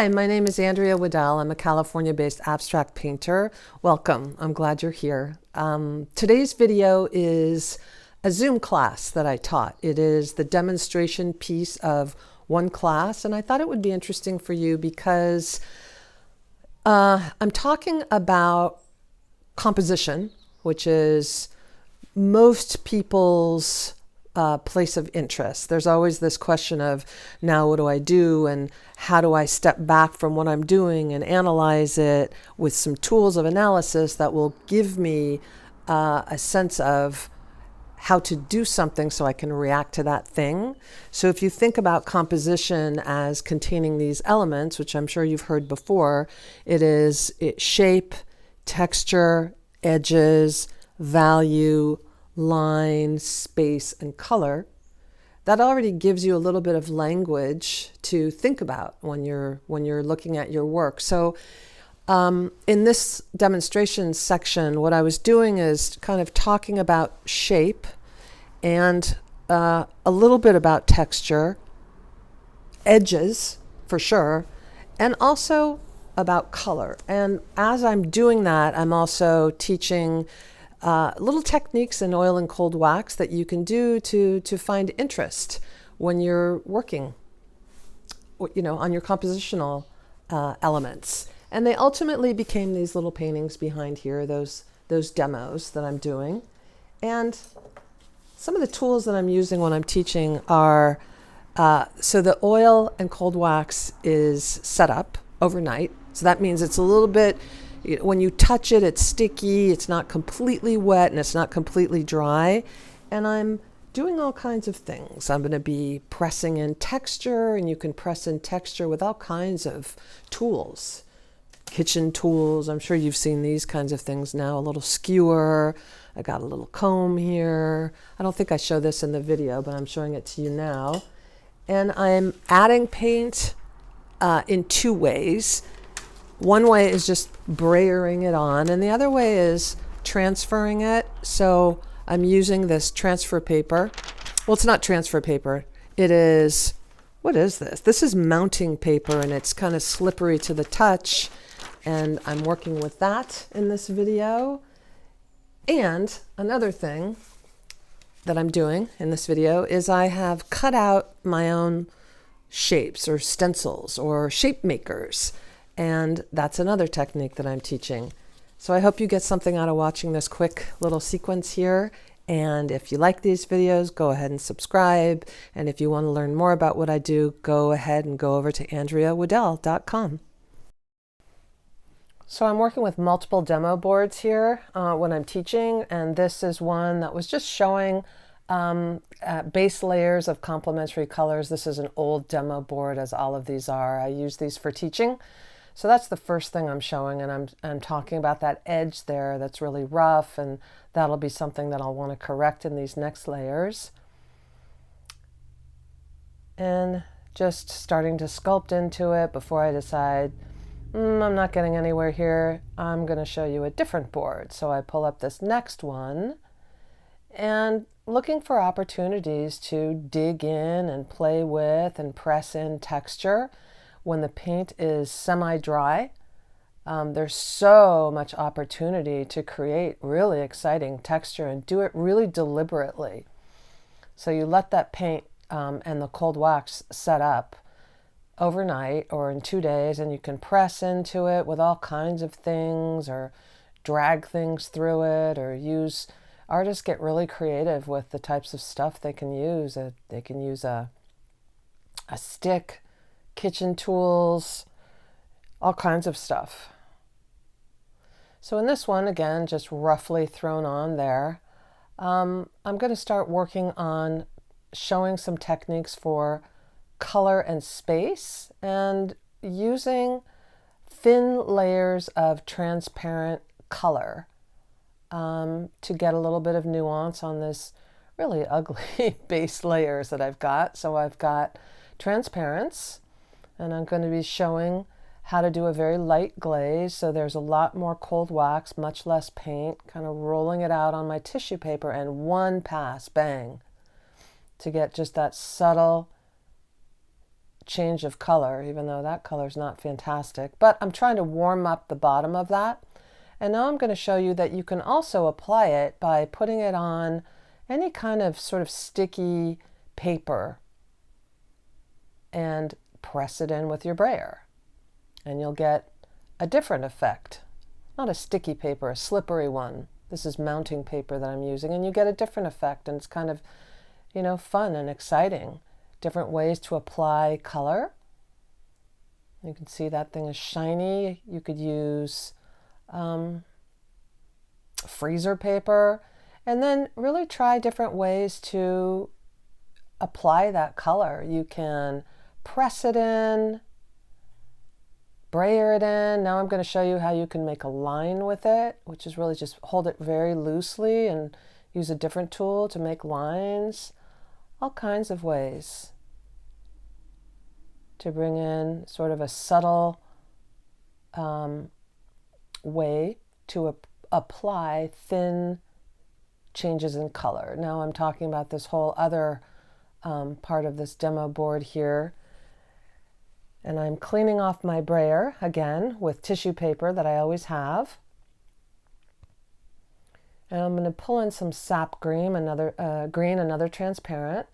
Hi, my name is Andrea Wedell. I'm a California-based abstract painter. Welcome. I'm glad you're here. Today's video is a Zoom class that I taught. It is the demonstration piece of one class, and I thought it would be interesting for you because I'm talking about composition, which is most people's place of interest. There's always this question of, now what do I do, and how do I step back from what I'm doing and analyze it with some tools of analysis that will give me a sense of how to do something so I can react to that thing. So if you think about composition as containing these elements, which I'm sure you've heard before, it is shape, texture, edges, value, line, space, and color. That already gives you a little bit of language to think about when you're looking at your work. So in this demonstration section, what I was doing is kind of talking about shape and a little bit about texture, edges for sure, and also about color. And as I'm doing that, I'm also teaching little techniques in oil and cold wax that you can do to find interest when you're working, on your compositional elements. And they ultimately became these little paintings behind here, those demos that I'm doing. And some of the tools that I'm using when I'm teaching are, so the oil and cold wax is set up overnight. So that means it's a little bit, when you touch it, it's sticky, it's not completely wet, and it's not completely dry. And I'm doing all kinds of things. I'm going to be pressing in texture, and you can press in texture with all kinds of tools. Kitchen tools, I'm sure you've seen these kinds of things now. A little skewer, I got a little comb here. I don't think I show this in the video, but I'm showing it to you now. And I'm adding paint in two ways. One way is just brayering it on, and the other way is transferring it. So I'm using this transfer paper. Well, it's not transfer paper. It is, what is this? This is mounting paper, and it's kind of slippery to the touch. And I'm working with that in this video. And another thing that I'm doing in this video is I have cut out my own shapes or stencils or shape makers. And that's another technique that I'm teaching. So I hope you get something out of watching this quick little sequence here. And if you like these videos, go ahead and subscribe. And if you want to learn more about what I do, go ahead and go over to AndreaWedell.com. So I'm working with multiple demo boards here when I'm teaching. And this is one that was just showing base layers of complementary colors. This is an old demo board, as all of these are. I use these for teaching. So that's the first thing I'm showing, and I'm talking about that edge there that's really rough, and that'll be something that I'll want to correct in these next layers. And just starting to sculpt into it before I decide, I'm not getting anywhere here. I'm going to show you a different board. So I pull up this next one and looking for opportunities to dig in and play with and press in texture. When the paint is semi-dry, there's so much opportunity to create really exciting texture and do it really deliberately. So you let that paint and the cold wax set up overnight or in 2 days, and you can press into it with all kinds of things or drag things through it, or artists get really creative with the types of stuff they can use. They can use a stick, kitchen tools, all kinds of stuff. So in this one, again, just roughly thrown on there, I'm going to start working on showing some techniques for color and space and using thin layers of transparent color to get a little bit of nuance on this really ugly base layers that I've got. So I've got transparents, and I'm going to be showing how to do a very light glaze. So there's a lot more cold wax, much less paint, kind of rolling it out on my tissue paper, and one pass, bang, to get just that subtle change of color, even though that color's not fantastic. But I'm trying to warm up the bottom of that. And now I'm going to show you that you can also apply it by putting it on any kind of sort of sticky paper and press it in with your brayer. And you'll get a different effect. Not a sticky paper, a slippery one. This is mounting paper that I'm using, and you get a different effect, and it's kind of, you know, fun and exciting. Different ways to apply color. You can see that thing is shiny. You could use freezer paper, and then really try different ways to apply that color. You can press it in, brayer it in. Now I'm going to show you how you can make a line with it, which is really just hold it very loosely and use a different tool to make lines. All kinds of ways to bring in sort of a subtle way to apply thin changes in color. Now I'm talking about this whole other part of this demo board here. And I'm cleaning off my brayer again with tissue paper that I always have. And I'm going to pull in some sap green, another transparent,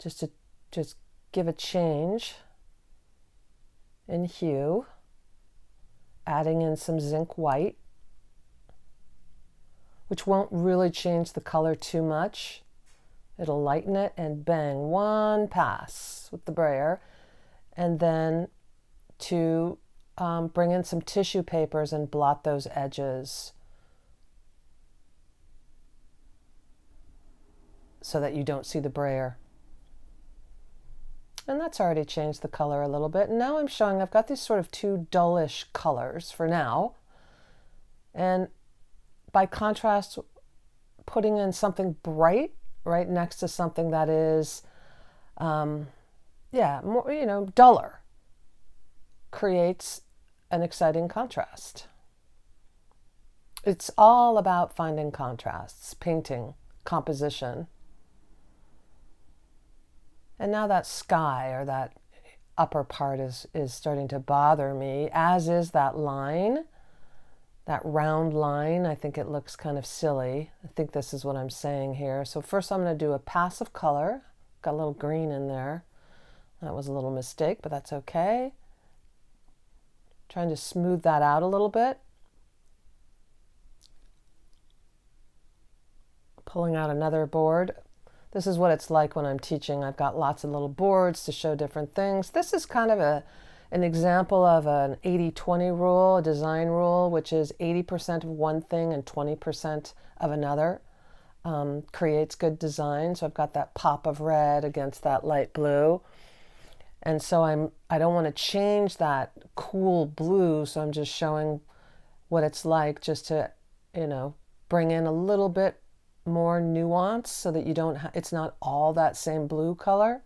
just to give a change in hue, adding in some zinc white, which won't really change the color too much. It'll lighten it, and bang, one pass with the brayer. And then to bring in some tissue papers and blot those edges so that you don't see the brayer. And that's already changed the color a little bit. And now I'm showing I've got these sort of two dullish colors for now. And by contrast, putting in something bright right next to something that is more, you know, duller, creates an exciting contrast. It's all about finding contrasts, painting, composition. And now that sky, or that upper part, is starting to bother me, as is that line, that round line. I think it looks kind of silly. I think this is what I'm saying here. So first I'm going to do a pass of color. Got a little green in there. That was a little mistake, but that's okay. Trying to smooth that out a little bit. Pulling out another board. This is what it's like when I'm teaching. I've got lots of little boards to show different things. This is kind of an example of an 80-20 rule, a design rule, which is 80% of one thing and 20% of another. Creates good design. So I've got that pop of red against that light blue. And so I don't want to change that cool blue, so I'm just showing what it's like, just to, you know, bring in a little bit more nuance so that you don't it's not all that same blue color.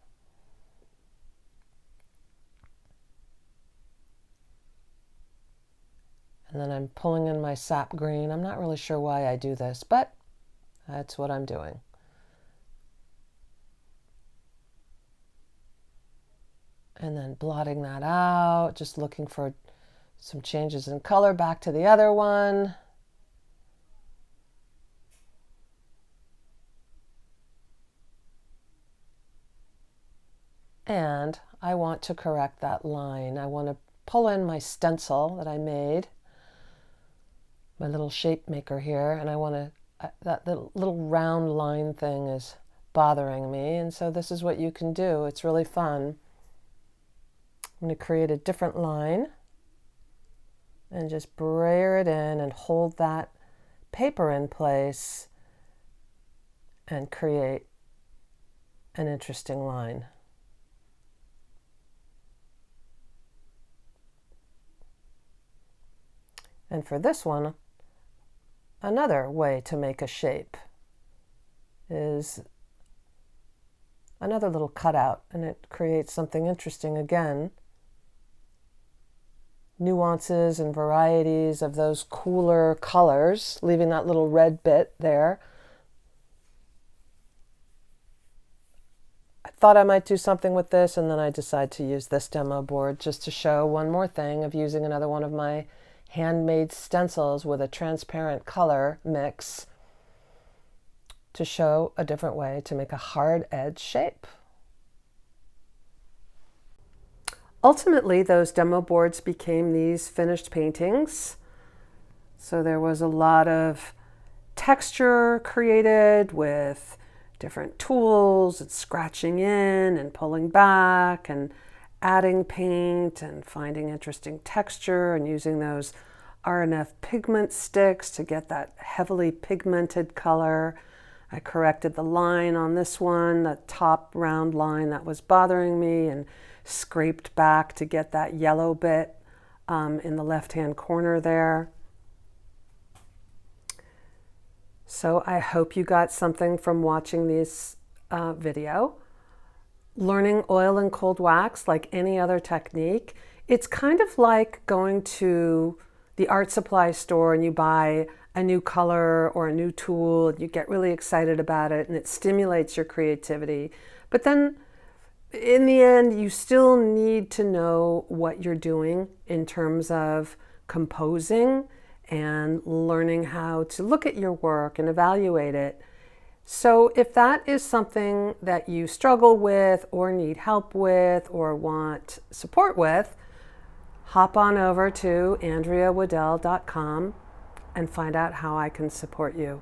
And then I'm pulling in my sap green. I'm not really sure why I do this, but that's what I'm doing. And then blotting that out, just looking for some changes in color. Back to the other one. And I want to correct that line. I want to pull in my stencil that I made, my little shape maker here, and I want to, that little round line thing is bothering me. And so this is what you can do. It's really fun. I'm going to create a different line and just brayer it in and hold that paper in place and create an interesting line. And for this one, another way to make a shape is another little cutout, and it creates something interesting again. Nuances and varieties of those cooler colors, leaving that little red bit there. I thought I might do something with this, and then I decided to use this demo board just to show one more thing of using another one of my handmade stencils with a transparent color mix to show a different way to make a hard edge shape. Ultimately, those demo boards became these finished paintings. So there was a lot of texture created with different tools and scratching in and pulling back and adding paint and finding interesting texture and using those RNF pigment sticks to get that heavily pigmented color. I corrected the line on this one, the top round line that was bothering me, and scraped back to get that yellow bit in the left-hand corner there. So I hope you got something from watching this video. Learning oil and cold wax, like any other technique, it's kind of like going to the art supply store and you buy a new color or a new tool and you get really excited about it and it stimulates your creativity. But then in the end, you still need to know what you're doing in terms of composing and learning how to look at your work and evaluate it. So if that is something that you struggle with or need help with or want support with, hop on over to AndreaWedell.com and find out how I can support you.